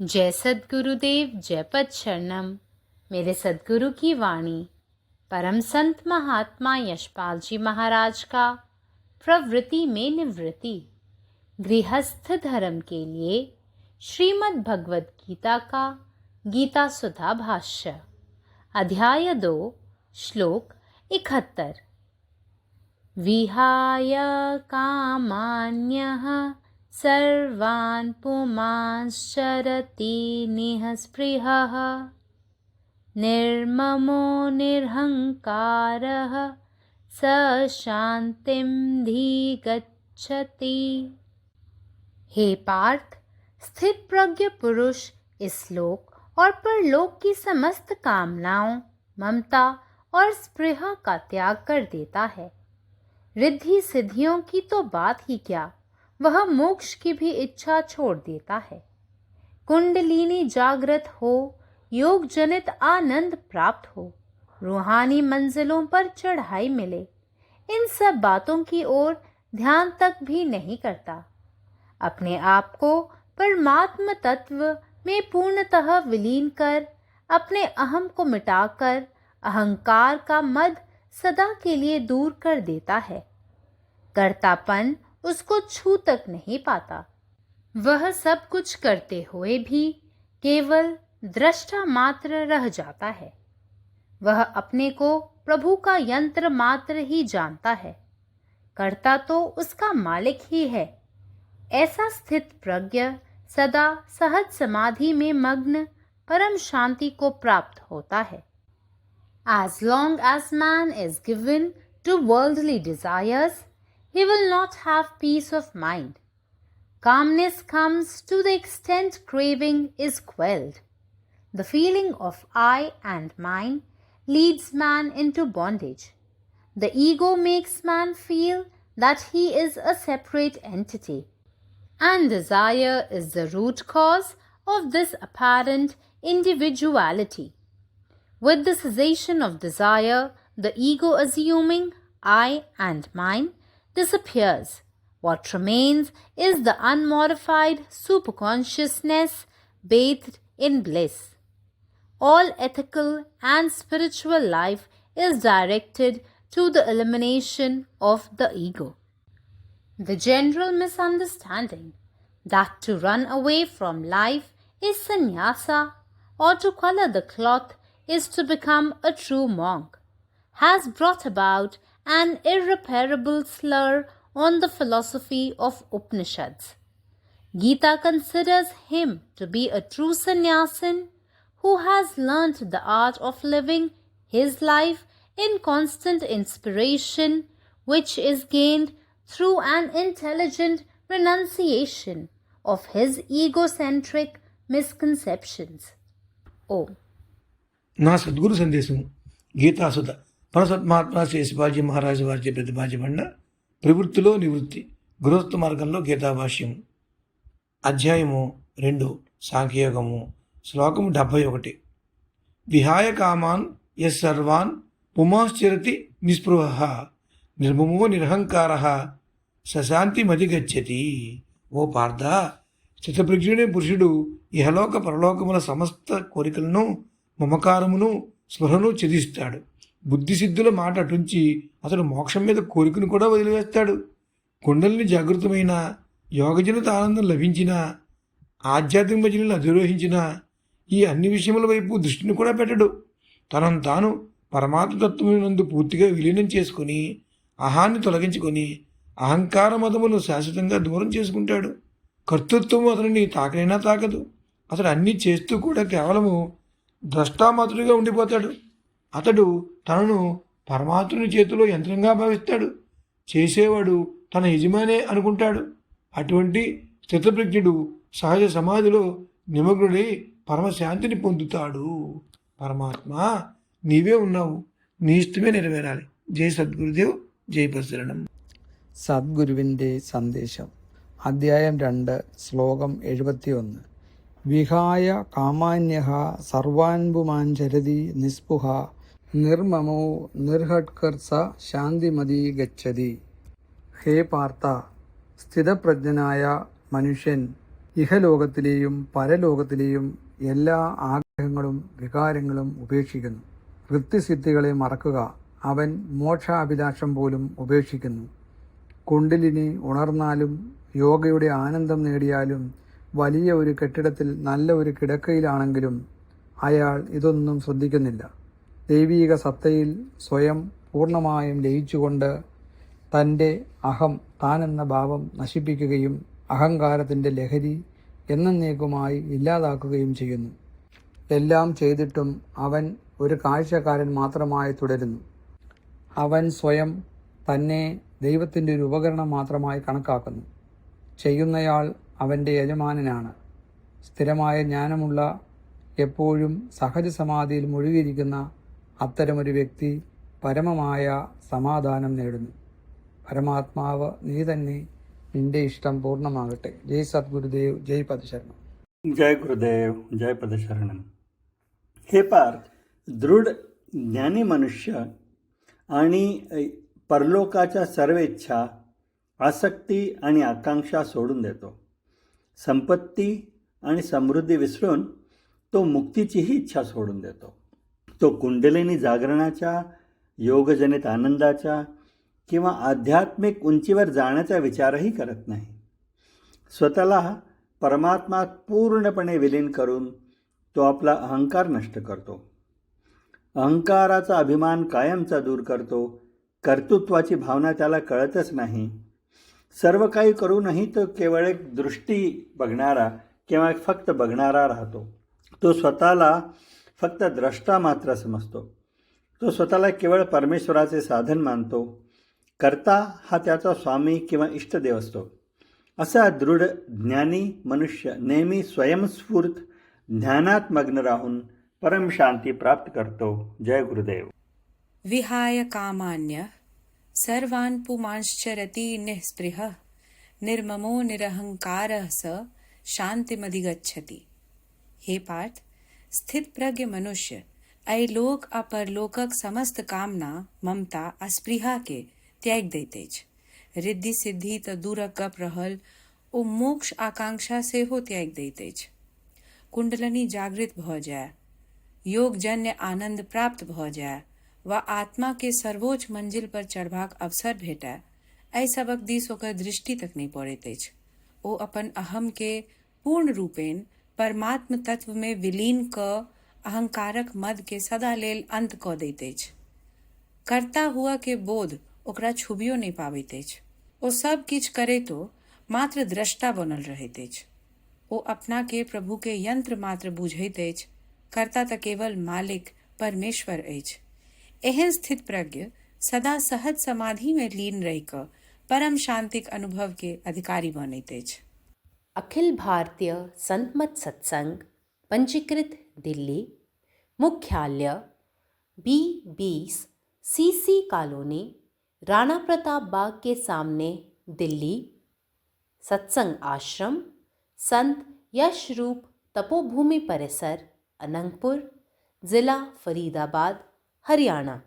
जय सद्गुरुदेव, जय पद शरणम। मेरे सद्गुरु की वाणी परम संत महात्मा यशपाल जी महाराज का प्रवृत्ति में निवृत्ति गृहस्थ धर्म के लिए श्रीमद् भगवद गीता का गीता सुधा भाष्य अध्याय 2 श्लोक 71। विहाय कामान्यः सर्वान् पुमांश्चरति निःस्पृहः निर्ममो निरहंकारः स शांतिं धिगच्छति। हे पार्थ, स्थित प्रज्ञ पुरुष इस लोक और परलोक की समस्त कामनाओं, ममता और स्पृहा का त्याग कर देता है। रिद्धि सिद्धियों की तो बात ही क्या, वह मोक्ष की भी इच्छा छोड़ देता है। कुंडलिनी जागृत हो, योग जनित आनंद प्राप्त हो, रूहानी मंजिलों पर चढ़ाई मिले, इन सब बातों की ओर ध्यान तक भी नहीं करता। अपने आप को परमात्म तत्व में पूर्णतः विलीन कर, अपने अहम को मिटाकर अहंकार का मद सदा के लिए दूर कर देता है। कर्तापन उसको छू तक नहीं पाता। वह सब कुछ करते हुए भी केवल दृष्टा मात्र रह जाता है। वह अपने को प्रभु का यंत्र मात्र ही जानता है, कर्ता तो उसका मालिक ही है। ऐसा स्थित प्रज्ञ सदा सहज समाधि में मग्न परम शांति को प्राप्त होता है। As long as man is given to worldly desires, he will not have peace of mind. Calmness comes to the extent craving is quelled. The feeling of I and mine leads man into bondage. The ego makes man feel that he is a separate entity, and desire is the root cause of this apparent individuality. With the cessation of desire, the ego assuming I and mine disappears. What remains is the unmodified superconsciousness bathed in bliss. All ethical and spiritual life is directed to the elimination of the ego. The general misunderstanding that to run away from life is sannyasa, or to color the cloth is to become a true monk, has brought about an irreparable slur on the philosophy of Upanishads. Gita considers him to be a true sannyasin who has learnt the art of living his life in constant inspiration, which is gained through an intelligent renunciation of his egocentric misconceptions. Om. నా సద్గురు సందేశము గీతాసుధ పరసత్మాత్మ శ్రీ శివాజీ మహారాజు వారిచే ప్రతిపాదించబడిన ప్రవృత్తిలో నివృత్తి గృహస్థ మార్గంలో గీతాభాష్యము అధ్యాయము 2 సాంఖ్యయోగము శ్లోకము 71. విహాయ come on yes సర్వాన్ పుమాశ్చరతి నిస్పృహ నిర్మమో నిరహంకార సశాంతి మధిగచ్చతి. ఓ పార్థ, చిత్తప్రజ్ఞుడే పురుషుడు ఇహలోక పరలోకముల సమస్త కోరికలను, మమకారమును, స్పృహను ఛేదిస్తాడు. బుద్ధిసిద్ధుల మాట అటుంచి అతడు మోక్షం మీద కోరికను కూడా వదిలివేస్తాడు. కుండలిని జాగృతమైన యోగజనిత ఆనందం లభించిన, ఆధ్యాత్మిక భజనలు అధిరోహించిన ఈ అన్ని విషయముల వైపు దృష్టిని కూడా పెట్టడు. తనను తాను పరమాత్మతత్వమునందు పూర్తిగా విలీనం చేసుకుని అహాన్ని తొలగించుకొని అహంకార మతమును శాశ్వతంగా దూరం చేసుకుంటాడు. కర్తృత్వము అతనిని తాకనైనా తాకదు. అతడు అన్నీ చేస్తూ కూడా కేవలము ద్రష్టామాత్రుడిగా ఉండిపోతాడు. అతడు తనను పరమాత్ముని చేతిలో యంత్రంగా భావిస్తాడు. చేసేవాడు తన యజమానే అనుకుంటాడు. అటువంటి స్థితప్రజ్ఞుడు సహజ సమాధిలో నిమగ్నుడై పరమశాంతిని పొందుతాడు. పరమాత్మ, నీవే ఉన్నావు, నీ ఇష్టమే నెరవేరాలి. జై సద్గురుదేవ్, జై పరశరణం. സദ്ഗുരുവിൻ്റെ സന്ദേശം അധ്യായം 2 ശ്ലോകം 71. വിഹായ കാമാന്യഃ സർവാൻ പുമാഞ്ചരതി നിസ്പൃഹ നിർമമോ നിർഹട്കർസ ശാന്തിമതി ഗച്ഛതി. ഹേ പാർത്ഥ, സ്ഥിതപ്രജ്ഞനായ മനുഷ്യൻ ഇഹലോകത്തിലെയും പരലോകത്തിലെയും എല്ലാ ആഗ്രഹങ്ങളും വികാരങ്ങളും ഉപേക്ഷിക്കുന്നു. വൃത്തിസിദ്ധികളെ മറക്കുക. അവൻ മോക്ഷാഭിലാഷം പോലും ഉപേക്ഷിക്കുന്നു. കുണ്ടിലിനി ഉണർന്നാലും യോഗയുടെ ആനന്ദം നേടിയാലും വലിയ ഒരു കെട്ടിടത്തിൽ നല്ല ഒരു കിടക്കയിലാണെങ്കിലും അയാൾ ഇതൊന്നും ശ്രദ്ധിക്കുന്നില്ല. ദൈവീക സത്തയിൽ സ്വയം പൂർണ്ണമായും ലയിച്ചുകൊണ്ട് തൻ്റെ അഹം താനെന്ന ഭാവം നശിപ്പിക്കുകയും അഹങ്കാരത്തിൻ്റെ ലഹരി എന്നേക്കുമായി ഇല്ലാതാക്കുകയും ചെയ്യുന്നു. എല്ലാം ചെയ്തിട്ടും അവൻ ഒരു കാഴ്ചക്കാരൻ മാത്രമായി തുടരുന്നു. അവൻ സ്വയം തന്നെ ദൈവത്തിൻ്റെ ഒരു ഉപകരണം മാത്രമായി കണക്കാക്കുന്നു. ചെയ്യുന്നയാൾ അവൻ്റെ യജമാനനാണ്. സ്ഥിരമായ ജ്ഞാനമുള്ള, എപ്പോഴും സഹജസമാധിയിൽ മുഴുകിയിരിക്കുന്ന അത്തരമൊരു വ്യക്തി പരമമായ സമാധാനം നേടുന്നു. പരമാത്മാവ് നീ തന്നെ, നിന്റെ ഇഷ്ടം പൂർണ്ണമാകട്ടെ. ജയ് സദ്ഗുരുദേവ്, ജയ് പദശരണം. जय गुरुदेव, जय पदशरणम. हे पार्थ, दृढ ज्ञानी मनुष्य आणि परलोकाच्या सर्व इच्छा, आसक्ती आणि आकांक्षा सोडून देतो. संपत्ती आणि समृद्धी विसरून तो मुक्तीचीही इच्छा सोडून देतो. तो कुंडलिनी जागरणाच्या, योगजनित आनंदाच्या किंवा आध्यात्मिक उंचीवर जाण्याचा विचारही करत नाही. स्वतःला परमात्मात पूर्णपणे विलीन करून तो आपला अहंकार नष्ट करतो. अहंकाराचा अभिमान कायमचा दूर करतो. कर्तृत्वाची भावना त्याला कळतच नाही. सर्व काही करूनही तो केवळ एक दृष्टी बघणारा किंवा फक्त बघणारा राहतो. तो स्वतःला फक्त द्रष्टा मात्र समजतो. तो स्वतःला केवळ परमेश्वराचे साधन मानतो. कर्ता हा त्याचा स्वामी किंवा इष्टदेव असतो. असा दृढ ज्ञानी मनुष्य नेहमी स्वयंस्फूर्त ध्यानात मग्न राहून परम शांती प्राप्त करतो. जय गुरुदेव. विहाय कामान्य सर्वान् पुमांश्चरति निःस्पृहः निर्ममो निरहंकारः स शांतिमधिगच्छति. हे पार्थ, स्थित प्रज्ञ मनुष्य अलोक अपरलोकक समस्त कामना, ममता, अस्पृहा के त्याग देते ज. रिद्धि सिद्धि त दूरक गप रहल ओ मोक्ष आकांक्षा से हो त्याग देते ज. कुंडलनी जागृत भ जाए, योगजन्य आनंद प्राप्त भ जाए व आत्मा के सर्वोच्च मंजिल पर चढ़बाक अवसर भेटाए, ऐ सबक दिस ओकर दृष्टि तक नहीं पड़ैत अछि. ओ अपन अहम के पूर्ण रूपेण परमात्म तत्व में विलीन क अहंकारक मद के सदा लेल अंत क दैत अछि. करता हुआ के बोध ओकरा छुबियो नहीं पाबैत अछि. ओ सब किछ करे तो मात्र द्रष्टा बनल रहैत अछि. ओ अपना के प्रभु के यंत्र मात्र बुझैत अछि. कर्ता त केवल मालिक परमेश्वर अछि. एहन स्थित प्रज्ञ सदा सहज समाधि में लीन रहि क परम शांतिक अनुभव के अधिकारी बनैत अछि. अखिल भारतीय संतमत सत्संग, पंजीकृत दिल्ली, मुख्यालय B20 CC colony, Rana Pratap Bagh के सामने, दिल्ली. सत्संग आश्रम संत यशरूप तपोभूमि परिसर, अनंगपुर, जिला फरीदाबाद, हरियाणा.